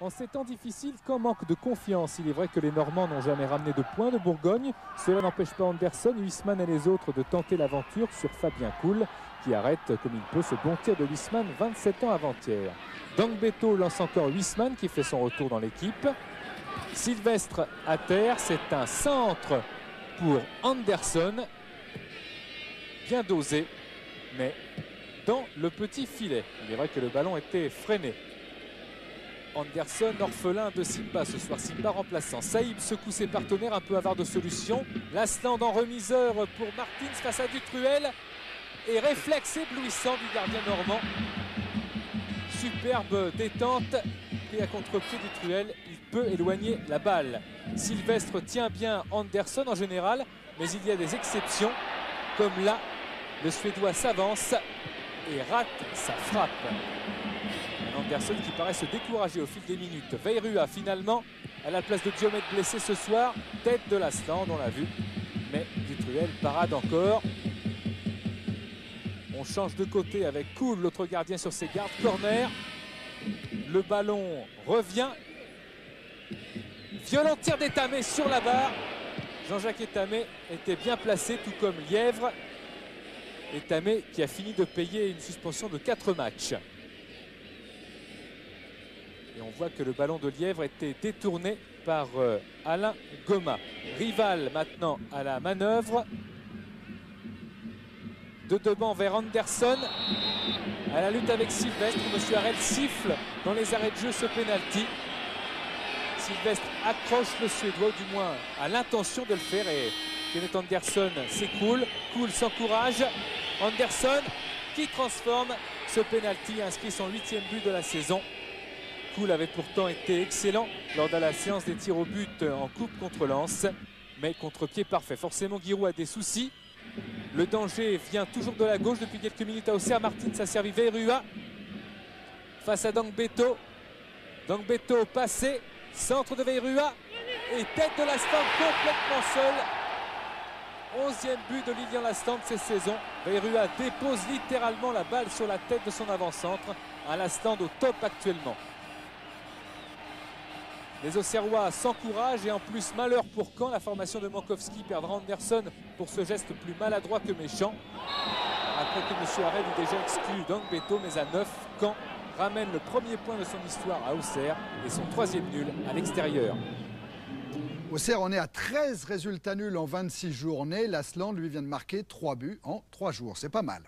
En ces temps difficiles, qu'en manque de confiance, il est vrai que les Normands n'ont jamais ramené de points de Bourgogne. Cela n'empêche pas Anderson, Huisman et les autres de tenter l'aventure sur Fabien Cool, qui arrête comme il peut ce bon tir de Huisman 27 ans avant-hier. Dangbeto lance encore Huisman qui fait son retour dans l'équipe. Sylvestre à terre, c'est un centre pour Anderson. Bien dosé, mais dans le petit filet. Il est vrai que le ballon était freiné. Anderson, orphelin de Simba ce soir, Simba remplaçant. Saïb secoue ses partenaires, un peu avare de solutions. Lasland en remiseur pour Martins face à Dutruel. Et réflexe éblouissant du gardien normand. Superbe détente, pris à contre-pied Dutruel. Il peut éloigner la balle. Sylvestre tient bien Anderson en général, mais il y a des exceptions. Comme là, le Suédois s'avance et rate sa frappe. Anderson qui paraît se décourager au fil des minutes. Veyrua finalement à la place de Diomède blessé ce soir. Tête de Lasland, on l'a vu. Mais Dutruel parade encore. On change de côté avec Cool, l'autre gardien sur ses gardes. Corner. Le ballon revient. Violent tir d'Etamé sur la barre. Jean-Jacques Etamé était bien placé, tout comme Lièvre. Etamé qui a fini de payer une suspension de 4 matchs. Et on voit que le ballon de Lièvre était détourné par Alain Goma. Rival maintenant à la manœuvre. De devant vers Anderson. À la lutte avec Sylvestre. Monsieur Harel siffle dans les arrêts de jeu ce pénalty. Sylvestre accroche le Suédois, ou du moins a l'intention de le faire. Et Kenneth Anderson s'écoule. Cool s'encourage. Anderson qui transforme ce pénalty, inscrit son 8e but de la saison. Cool avait pourtant été excellent lors de la séance des tirs au but en coupe contre Lens, mais contre-pied parfait. Forcément, Giroud a des soucis. Le danger vient toujours de la gauche depuis quelques minutes à Auxerre. Martins a servi Veyrua face à Dangbeto. Dangbeto passé, centre de Veyrua et tête de Lasland complètement seul. 11e but de Lilian Lasland cette saison. Veyrua dépose littéralement la balle sur la tête de son avant-centre. Un Lasland au top actuellement. Les Auxerrois s'encouragent et en plus malheur pour Caen. La formation de Mankowski perdra Anderson pour ce geste plus maladroit que méchant. Après que M. Harel eut déjà exclu Dangbeto, mais à 9, Caen ramène le premier point de son histoire à Auxerre et son 3e nul à l'extérieur. Auxerre, on est à 13 résultats nuls en 26 journées. Lasland, lui, vient de marquer 3 buts en 3 jours. C'est pas mal.